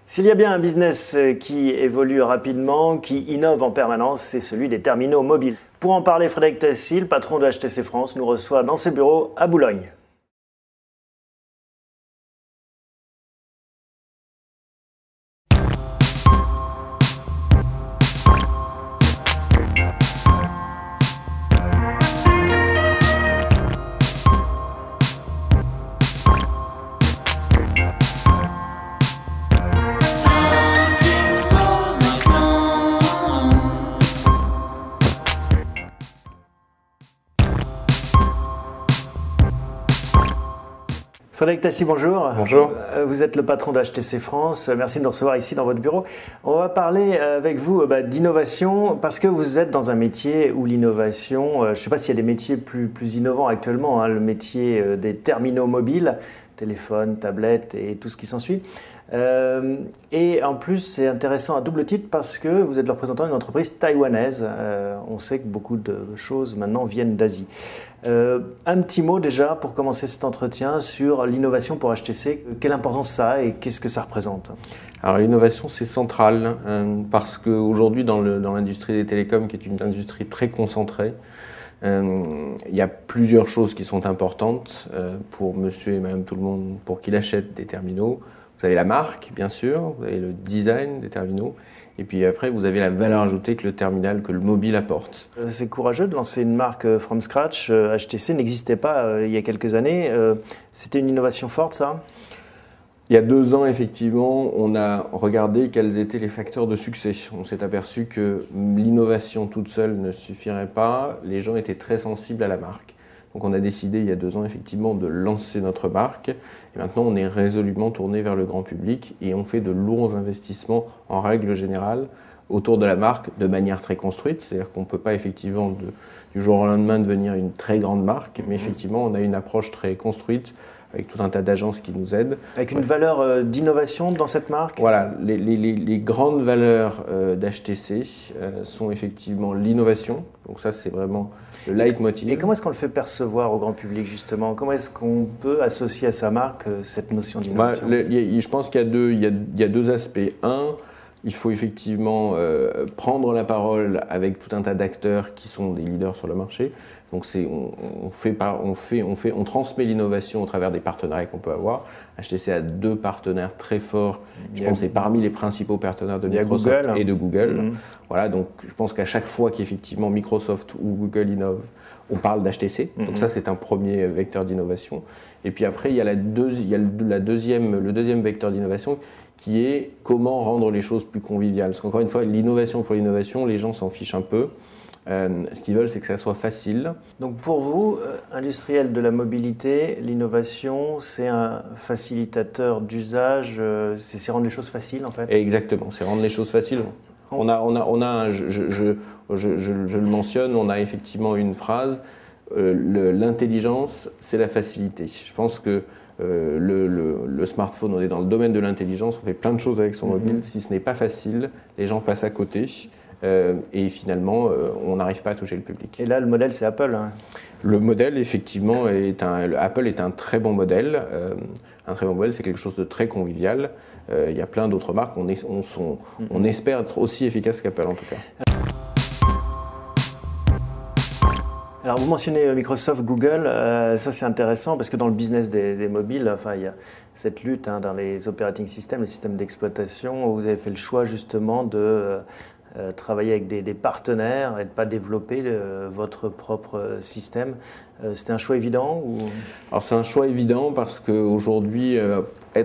S'il y a bien un business qui évolue rapidement, qui innove en permanence, c'est celui des terminaux mobiles. Pour en parler, Frédéric Tassy, le patron de HTC France, nous reçoit dans ses bureaux à Boulogne. Frédéric Tassy, bonjour. Bonjour. Vous êtes le patron de HTC France. Merci de nous recevoir ici dans votre bureau. On va parler avec vous d'innovation parce que vous êtes dans un métier où l'innovation, je ne sais pas s'il y a des métiers plus innovants actuellement, hein, le métier des terminaux mobiles, téléphone, tablette et tout ce qui s'ensuit. Et en plus, c'est intéressant à double titre parce que vous êtes le représentant d'une entreprise taïwanaise. On sait que beaucoup de choses maintenant viennent d'Asie. Un petit mot déjà pour commencer cet entretien sur l'innovation pour HTC. Quelle importance ça a et qu'est-ce que ça représente? Alors l'innovation c'est central parce qu'aujourd'hui dans l'industrie des télécoms qui est une industrie très concentrée, il y a plusieurs choses qui sont importantes pour monsieur et madame tout le monde pour qu'il achète des terminaux. Vous avez la marque bien sûr, vous avez le design des terminaux. Et puis après, vous avez la valeur ajoutée que le terminal, que le mobile apporte. C'est courageux de lancer une marque from scratch. HTC n'existait pas il y a quelques années. C'était une innovation forte, ça? Il y a 2 ans, effectivement, on a regardé quels étaient les facteurs de succès. On s'est aperçu que l'innovation toute seule ne suffirait pas. Les gens étaient très sensibles à la marque. Donc on a décidé il y a 2 ans effectivement de lancer notre marque et maintenant on est résolument tourné vers le grand public et on fait de lourds investissements en règle générale autour de la marque de manière très construite, c'est-à-dire qu'on ne peut pas effectivement du jour au lendemain devenir une très grande marque, mais effectivement on a une approche très construite avec tout un tas d'agences qui nous aident. Avec une valeur d'innovation dans cette marque? Voilà, les grandes valeurs d'HTC sont effectivement l'innovation, donc ça c'est vraiment le leitmotiv. Et comment est-ce qu'on le fait percevoir au grand public justement? Comment est-ce qu'on peut associer à sa marque cette notion d'innovation? Je pense qu'il y a 2 aspects. Un, il faut effectivement prendre la parole avec tout un tas d'acteurs qui sont des leaders sur le marché. Donc on transmet l'innovation au travers des partenariats qu'on peut avoir. HTC a 2 partenaires très forts, je pense c'est parmi les principaux partenaires de Microsoft et de Google. Voilà, donc je pense qu'à chaque fois qu'effectivement Microsoft ou Google innove, on parle d'HTC. Donc ça c'est un premier vecteur d'innovation. Et puis après il y a le deuxième vecteur d'innovation qui est comment rendre les choses plus conviviales. Parce qu'encore une fois, l'innovation pour l'innovation, les gens s'en fichent un peu. Ce qu'ils veulent, c'est que ça soit facile. Donc pour vous, industriel de la mobilité, l'innovation, c'est un facilitateur d'usage, c'est rendre les choses faciles en fait? Exactement, c'est rendre les choses faciles. Je le mentionne, on a effectivement une phrase, l'intelligence, c'est la facilité. Je pense que le smartphone, on est dans le domaine de l'intelligence, on fait plein de choses avec son mobile. Si ce n'est pas facile, les gens passent à côté et finalement, on n'arrive pas à toucher le public. Et là, le modèle, c'est Apple, hein. Le modèle, effectivement, Apple est un très bon modèle. Un très bon modèle, c'est quelque chose de très convivial. Il y a plein d'autres marques. On espère être aussi efficace qu'Apple, en tout cas. Alors vous mentionnez Microsoft, Google, ça c'est intéressant parce que dans le business des mobiles, enfin, il y a cette lutte dans les operating systems, les systèmes d'exploitation, où vous avez fait le choix justement de travailler avec des partenaires et de ne pas développer votre propre système. C'était un choix évident ou... Alors c'est un choix évident parce qu'aujourd'hui,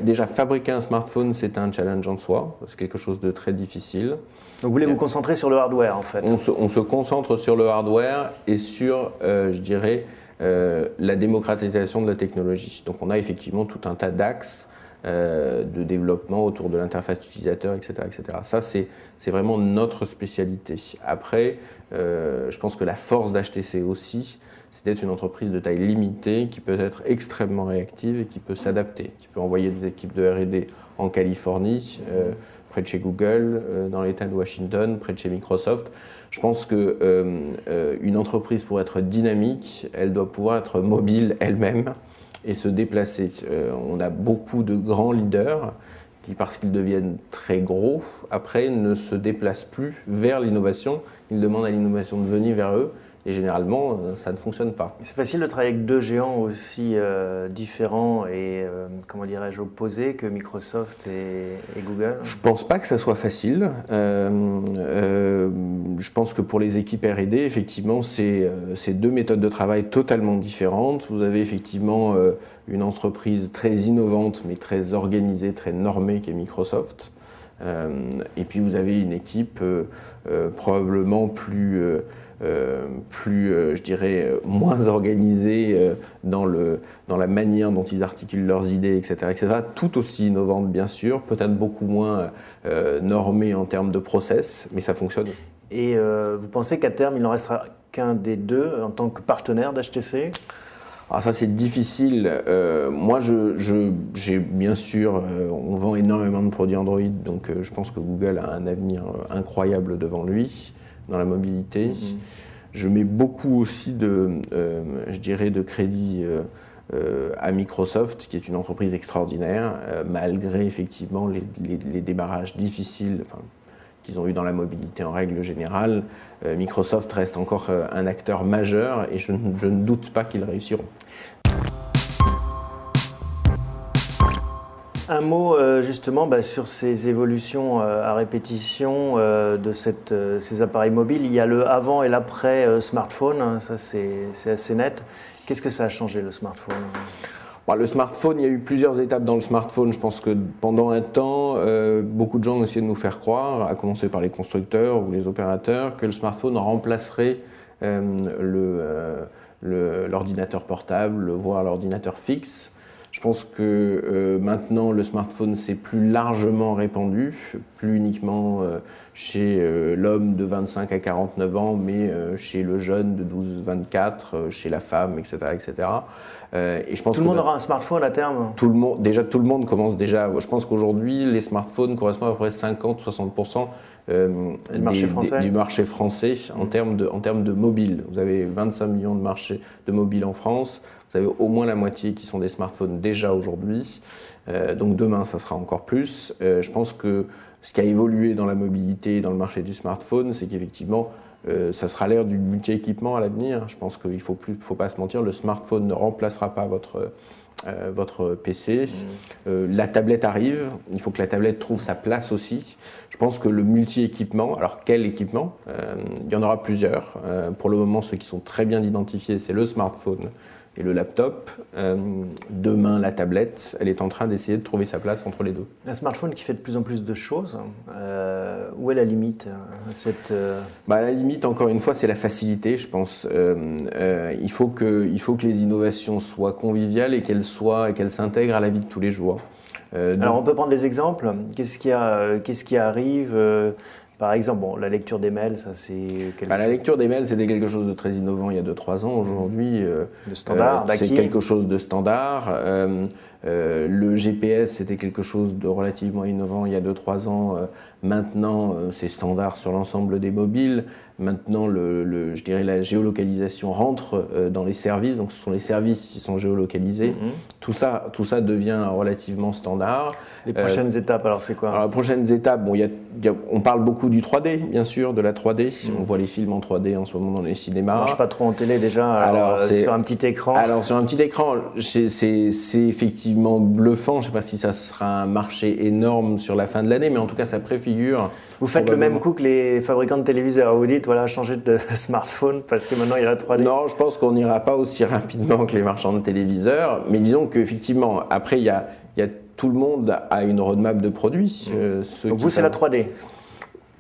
déjà fabriquer un smartphone, c'est un challenge en soi, c'est quelque chose de très difficile. Donc vous voulez vous concentrer sur le hardware en fait? On se concentre sur le hardware et sur, je dirais, la démocratisation de la technologie. Donc on a effectivement tout un tas d'axes de développement autour de l'interface utilisateur, etc., etc. Ça, c'est vraiment notre spécialité. Après, je pense que la force d'HTC aussi, c'est d'être une entreprise de taille limitée qui peut être extrêmement réactive et qui peut s'adapter, qui peut envoyer des équipes de R&D en Californie, près de chez Google, dans l'État de Washington, près de chez Microsoft. Je pense qu'une entreprise, pour être dynamique, elle doit pouvoir être mobile elle-même et se déplacer. On a beaucoup de grands leaders qui, parce qu'ils deviennent très gros, après ne se déplacent plus vers l'innovation. Ils demandent à l'innovation de venir vers eux. Et généralement, ça ne fonctionne pas. C'est facile de travailler avec deux géants aussi différents et, comment dirais-je, opposés que Microsoft et Google? Je ne pense pas que ça soit facile. Je pense que pour les équipes R&D, effectivement, c'est deux méthodes de travail totalement différentes. Vous avez effectivement une entreprise très innovante, mais très organisée, très normée qu'est Microsoft. Et puis vous avez une équipe probablement je dirais, moins organisés dans la manière dont ils articulent leurs idées, etc., tout aussi innovantes, bien sûr, peut-être beaucoup moins normées en termes de process, mais ça fonctionne. Et vous pensez qu'à terme, il n'en restera qu'un des deux en tant que partenaire d'HTC? Alors ça, c'est difficile. Moi, j'ai bien sûr, on vend énormément de produits Android, donc je pense que Google a un avenir incroyable devant lui dans la mobilité. Je mets beaucoup aussi je dirais, de crédit à Microsoft, qui est une entreprise extraordinaire, malgré effectivement les démarrages difficiles qu'ils ont eu dans la mobilité en règle générale. Microsoft reste encore un acteur majeur et je ne doute pas qu'ils réussiront. Un mot justement sur ces évolutions à répétition de ces appareils mobiles. Il y a le avant et l'après smartphone, hein, ça c'est assez net. Qu'est-ce que ça a changé le smartphone? Le smartphone, il y a eu plusieurs étapes dans le smartphone. Je pense que pendant un temps, beaucoup de gens ont essayé de nous faire croire, à commencer par les constructeurs ou les opérateurs, que le smartphone remplacerait l'ordinateur portable, voire l'ordinateur fixe. Je pense que maintenant, le smartphone s'est plus largement répandu, plus uniquement chez l'homme de 25 à 49 ans, mais chez le jeune de 12-24, chez la femme, etc. etc. Et je pense tout le monde aura un smartphone à terme? Tout le monde commence déjà. Je pense qu'aujourd'hui, les smartphones correspondent à peu près 50-60% du marché français en termes de mobile. Vous avez 25 millions de mobiles en France. Vous avez au moins la moitié qui sont des smartphones déjà aujourd'hui. Donc demain, ça sera encore plus. Je pense que ce qui a évolué dans la mobilité et dans le marché du smartphone, c'est qu'effectivement, ça sera l'ère du multi-équipement à l'avenir. Je pense qu'il ne faut pas se mentir, le smartphone ne remplacera pas votre PC. La tablette arrive, il faut que la tablette trouve sa place aussi. Je pense que le multi-équipement, alors quel équipement? Il y en aura plusieurs. Pour le moment, ceux qui sont très bien identifiés, c'est le smartphone et le laptop. Demain, la tablette, elle est en train d'essayer de trouver sa place entre les deux. Un smartphone qui fait de plus en plus de choses, où est la limite La limite, encore une fois, c'est la facilité, je pense. Il faut que les innovations soient conviviales et qu'elles s'intègrent à la vie de tous les jours. Alors, on peut prendre des exemples. Qu'est-ce qui arrive par exemple, la lecture des mails, ça c'est quelque chose... La lecture des mails, c'était quelque chose de très innovant il y a 2-3 ans. Aujourd'hui, c'est quelque chose de standard. Le GPS, c'était quelque chose de relativement innovant il y a 2-3 ans. Maintenant, c'est standard sur l'ensemble des mobiles. Maintenant, je dirais la géolocalisation rentre dans les services. Donc, ce sont les services qui sont géolocalisés. Tout ça devient relativement standard. Les prochaines étapes, alors c'est quoi? Alors, les prochaines étapes, on parle beaucoup du 3D, bien sûr, de la 3D. On voit les films en 3D en ce moment dans les cinémas. Ça marche pas trop en télé déjà, sur un petit écran. Alors, sur un petit écran, c'est effectivement bluffant. Je ne sais pas si ça sera un marché énorme sur la fin de l'année, mais en tout cas, ça préfigure. Vous faites le même coup que les fabricants de téléviseurs. Vous dites, voilà, changez de smartphone parce que maintenant, il y a la 3D. Non, je pense qu'on n'ira pas aussi rapidement que les marchands de téléviseurs. Mais disons qu'effectivement, après, il y a tout le monde a une roadmap de produits. Donc vous, c'est la 3D?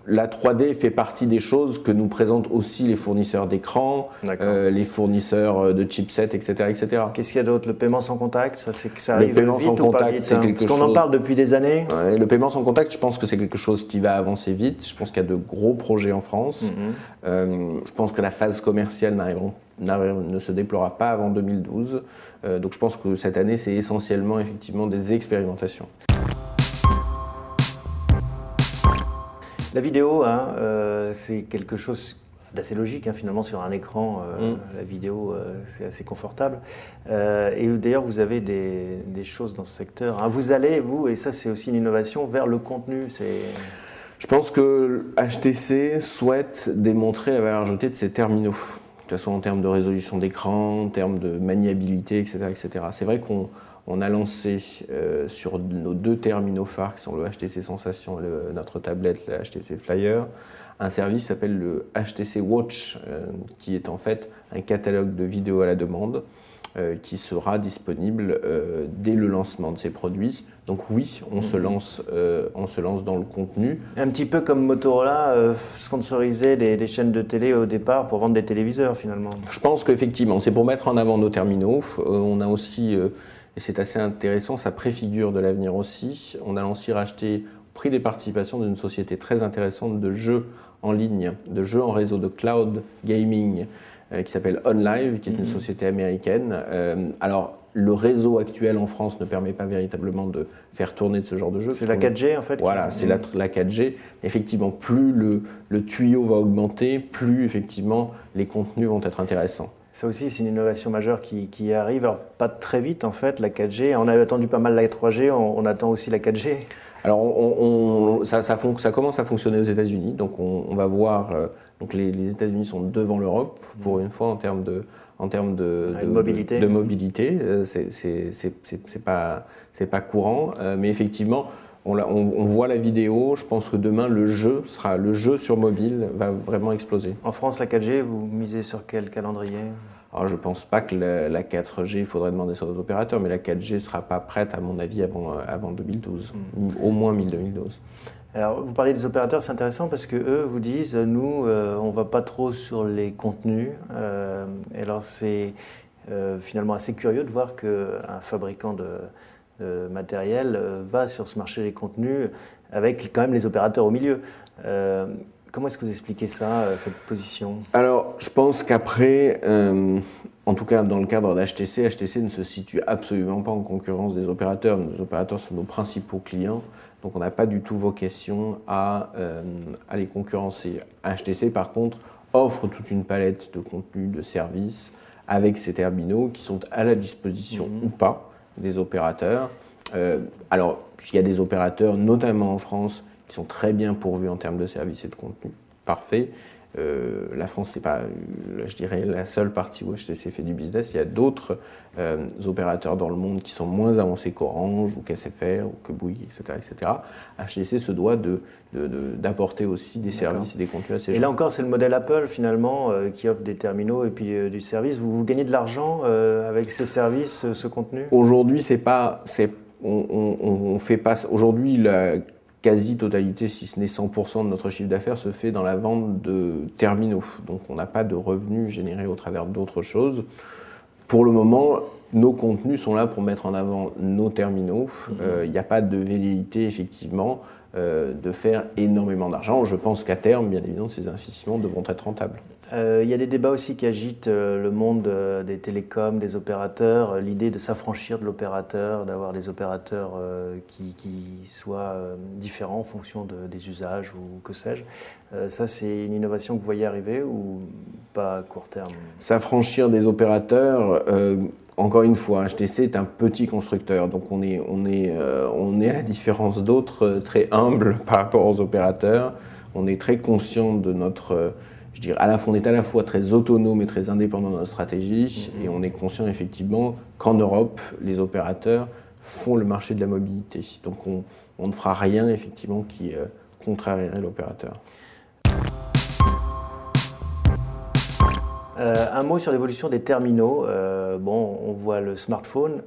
La 3D fait partie des choses que nous présentent aussi les fournisseurs d'écran, les fournisseurs de chipsets, etc. etc. Qu'est-ce qu'il y a d'autre? Le paiement sans contact, ça arrive vite ou pas vite? Parce qu'on en parle depuis des années. Le paiement sans contact, je pense que c'est quelque chose qui va avancer vite. Je pense qu'il y a de gros projets en France. Je pense que la phase commerciale ne se déploiera pas avant 2012. Donc je pense que cette année, c'est essentiellement effectivement des expérimentations. La vidéo, c'est quelque chose d'assez logique, hein, finalement, sur un écran, la vidéo, c'est assez confortable. Et d'ailleurs, vous avez des choses dans ce secteur, hein. Vous allez, vous, et ça c'est aussi une innovation, vers le contenu. Je pense que HTC souhaite démontrer la valeur ajoutée de ses terminaux, que ce soit en termes de résolution d'écran, en termes de maniabilité, etc. etc. C'est vrai qu'on a lancé sur nos 2 terminaux phares, qui sont le HTC Sensation et notre tablette, le HTC Flyer, un service qui s'appelle le HTC Watch, qui est en fait un catalogue de vidéos à la demande, qui sera disponible dès le lancement de ces produits. Donc oui, on se lance dans le contenu. Un petit peu comme Motorola sponsorisait des chaînes de télé au départ pour vendre des téléviseurs finalement. Je pense qu'effectivement, c'est pour mettre en avant nos terminaux. On a aussi, et c'est assez intéressant, ça préfigure de l'avenir aussi, on a aussi racheté, pris des participations d'une société très intéressante de jeux en ligne, de jeux en réseau, de cloud gaming, qui s'appelle OnLive, qui est une société américaine. Alors, le réseau actuel en France ne permet pas véritablement de faire tourner de ce genre de jeu. C'est la 4G en fait. Voilà, c'est la 4G. Effectivement, plus le tuyau va augmenter, plus effectivement les contenus vont être intéressants. Ça aussi, c'est une innovation majeure qui arrive, alors pas très vite en fait, la 4G. On avait attendu pas mal la 3G, on attend aussi la 4G. Alors, ça commence à fonctionner aux États-Unis, donc on va voir. Donc les États-Unis sont devant l'Europe pour une fois en termes de mobilité. De mobilité. C'est pas courant, mais effectivement, on voit la vidéo. Je pense que demain le jeu sur mobile va vraiment exploser. En France, la 4G, vous misez sur quel calendrier ? Alors, je ne pense pas que la 4G, il faudrait demander ça aux opérateurs, mais la 4G ne sera pas prête, à mon avis, avant 2012, au moins 2012. Alors, vous parlez des opérateurs, c'est intéressant parce que eux vous disent, nous, on ne va pas trop sur les contenus. Et alors, c'est finalement assez curieux de voir qu'un fabricant de matériel va sur ce marché des contenus avec quand même les opérateurs au milieu. Comment est-ce que vous expliquez ça, cette position ? Alors, je pense qu'après, en tout cas dans le cadre d'HTC, HTC ne se situe absolument pas en concurrence des opérateurs. Nos opérateurs sont nos principaux clients, donc on n'a pas du tout vocation à les concurrencer. HTC, par contre, offre toute une palette de contenus, de services, avec ces terminaux qui sont à la disposition ou pas des opérateurs. Alors, il y a des opérateurs, notamment en France, qui sont très bien pourvus en termes de services et de contenu. Parfait. La France, c'est pas, je dirais, la seule partie où HTC fait du business. Il y a d'autres opérateurs dans le monde qui sont moins avancés qu'Orange ou qu'SFR ou que Bouygues, etc., etc. HTC se doit d'apporter aussi des services et des contenus à ces gens. Et là encore, c'est le modèle Apple, finalement, qui offre des terminaux et puis du service. Vous gagnez de l'argent avec ces services, ce contenu ? Aujourd'hui, on fait pas. Aujourd'hui, la quasi-totalité, si ce n'est 100% de notre chiffre d'affaires, se fait dans la vente de terminaux. Donc on n'a pas de revenus générés au travers d'autres choses. Pour le moment, nos contenus sont là pour mettre en avant nos terminaux. Il n'y a pas de velléité, effectivement, de faire énormément d'argent. Je pense qu'à terme, bien évidemment, ces investissements devront être rentables. Il y a des débats aussi qui agitent le monde des télécoms, des opérateurs, l'idée de s'affranchir de l'opérateur, d'avoir des opérateurs qui soient différents en fonction des usages ou que sais-je. Ça, c'est une innovation que vous voyez arriver ou pas à court terme ? S'affranchir des opérateurs, encore une fois, HTC est un petit constructeur, donc on est à la différence d'autres très humble par rapport aux opérateurs. On est très conscient de notre... Je dirais, on est à la fois très autonome et très indépendant dans notre stratégie, et on est conscient effectivement qu'en Europe, les opérateurs font le marché de la mobilité. Donc on ne fera rien effectivement qui contrarierait l'opérateur. Un mot sur l'évolution des terminaux. On voit le smartphone.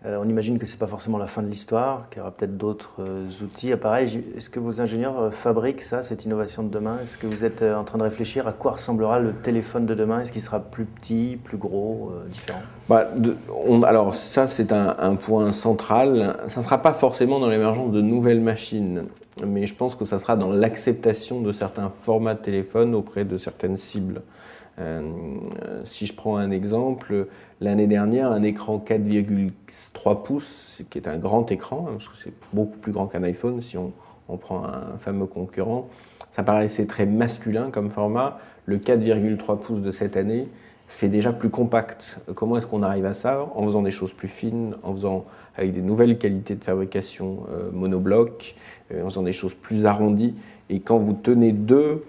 On imagine que ce n'est pas forcément la fin de l'histoire, qu'il y aura peut-être d'autres outils, appareils. Est-ce que vos ingénieurs fabriquent ça, cette innovation de demain ? Est-ce que vous êtes en train de réfléchir à quoi ressemblera le téléphone de demain ? Est-ce qu'il sera plus petit, plus gros, différent ? Alors ça, c'est un point central. Ça ne sera pas forcément dans l'émergence de nouvelles machines, mais je pense que ça sera dans l'acceptation de certains formats de téléphone auprès de certaines cibles. Si je prends un exemple, l'année dernière, un écran 4,3 pouces, qui est un grand écran, parce que c'est beaucoup plus grand qu'un iPhone si on on prend un fameux concurrent, ça paraissait très masculin comme format. Le 4,3 pouces de cette année fait déjà plus compact. Comment est-ce qu'on arrive à ça? En faisant des choses plus fines, en faisant avec des nouvelles qualités de fabrication monobloc, en faisant des choses plus arrondies. Et quand vous tenez deux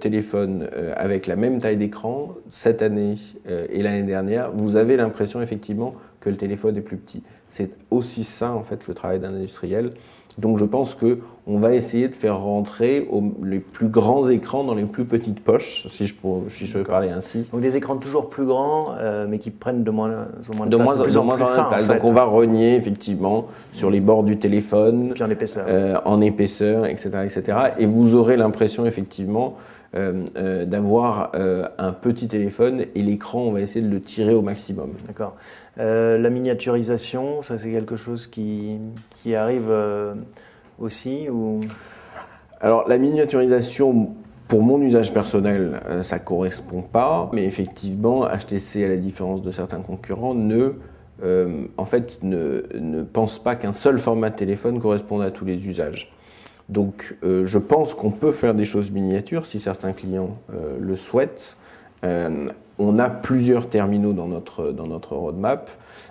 téléphones avec la même taille d'écran, cette année et l'année dernière, vous avez l'impression effectivement que le téléphone est plus petit. C'est aussi ça en fait le travail d'un industriel. Donc je pense qu'on va essayer de faire rentrer les plus grands écrans dans les plus petites poches, si je peux parler ainsi. Donc des écrans toujours plus grands, mais qui prennent de moins en moins de place. En fait. Donc on va rogner effectivement sur les bords du téléphone, puis en épaisseur, etc., etc. Et vous aurez l'impression effectivement d'avoir un petit téléphone et l'écran, on va essayer de le tirer au maximum. D'accord. La miniaturisation, ça c'est quelque chose qui arrive aussi ou... Alors la miniaturisation, pour mon usage personnel, ça ne correspond pas, mais effectivement HTC, à la différence de certains concurrents, ne pense pas qu'un seul format de téléphone corresponde à tous les usages. Donc je pense qu'on peut faire des choses miniatures si certains clients le souhaitent. On a plusieurs terminaux dans notre roadmap.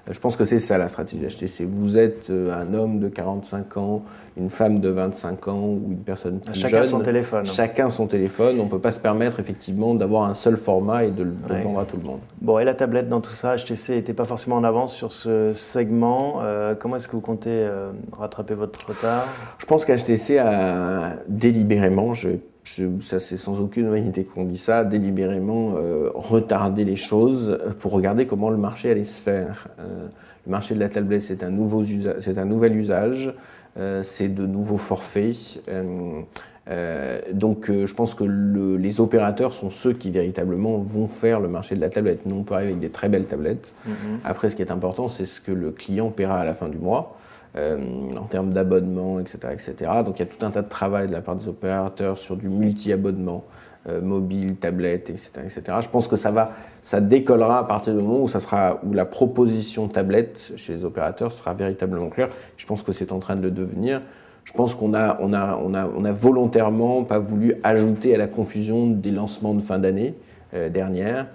Je pense que c'est ça la stratégie HTC. Vous êtes un homme de 45 ans, une femme de 25 ans ou une personne plus jeune. Chacun son téléphone. Chacun son téléphone. On ne peut pas se permettre effectivement d'avoir un seul format et de le vendre à tout le monde. Bon, et la tablette dans tout ça, HTC n'était pas forcément en avance sur ce segment. Comment est-ce que vous comptez rattraper votre retard? Je pense qu'HTC a délibérément, ça c'est sans aucune vanité qu'on dit ça, délibérément retarder les choses pour regarder comment le marché allait se faire. Le marché de la tablette, c'est un nouvel usage, c'est de nouveaux forfaits. Donc je pense que les opérateurs sont ceux qui véritablement vont faire le marché de la tablette. Nous, on peut arriver avec des très belles tablettes. Après, ce qui est important, c'est ce que le client paiera à la fin du mois. En termes d'abonnement, etc., etc. Donc il y a tout un tas de travail de la part des opérateurs sur du multi-abonnement, mobile, tablette, etc., etc. Je pense que ça décollera à partir du moment où la proposition tablette chez les opérateurs sera véritablement claire. Je pense que c'est en train de le devenir. Je pense qu'on a volontairement pas voulu ajouter à la confusion des lancements de fin d'année dernière.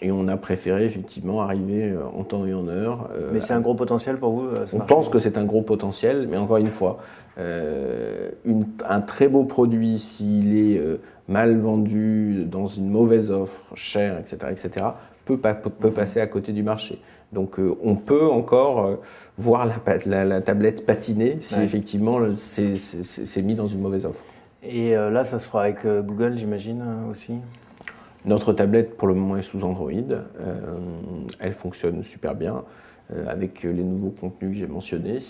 Et on a préféré effectivement arriver en temps et en heure. Mais c'est un gros potentiel pour vous? On pense que c'est un gros potentiel, mais encore une fois, un très beau produit, s'il est mal vendu, dans une mauvaise offre, cher, etc., etc., peut passer à côté du marché. Donc on peut encore voir la tablette patiner si effectivement c'est mis dans une mauvaise offre. Et là, ça se fera avec Google, j'imagine, aussi? Notre tablette, pour le moment, est sous Android. Elle fonctionne super bien avec les nouveaux contenus que j'ai mentionnés.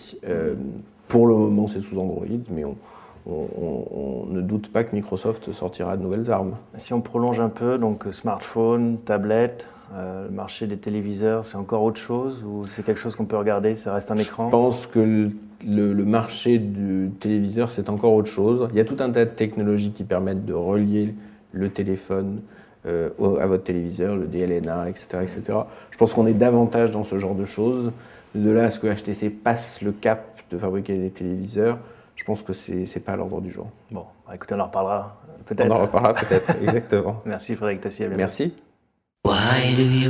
Pour le moment, c'est sous Android, mais on ne doute pas que Microsoft sortira de nouvelles armes. Si on prolonge un peu, donc smartphone, tablette, le marché des téléviseurs, c'est encore autre chose ou c'est quelque chose qu'on peut regarder, ça reste un écran? Je pense que le marché du téléviseur, c'est encore autre chose. Il y a tout un tas de technologies qui permettent de relier le téléphone à votre téléviseur, le DLNA, etc., etc. Je pense qu'on est davantage dans ce genre de choses. De là à ce que HTC passe le cap de fabriquer des téléviseurs, je pense que c'est pas à l'ordre du jour. Bon, écoutez, on en reparlera peut-être. On en reparlera peut-être, exactement. Merci Frédéric Tassier. Merci. Why do you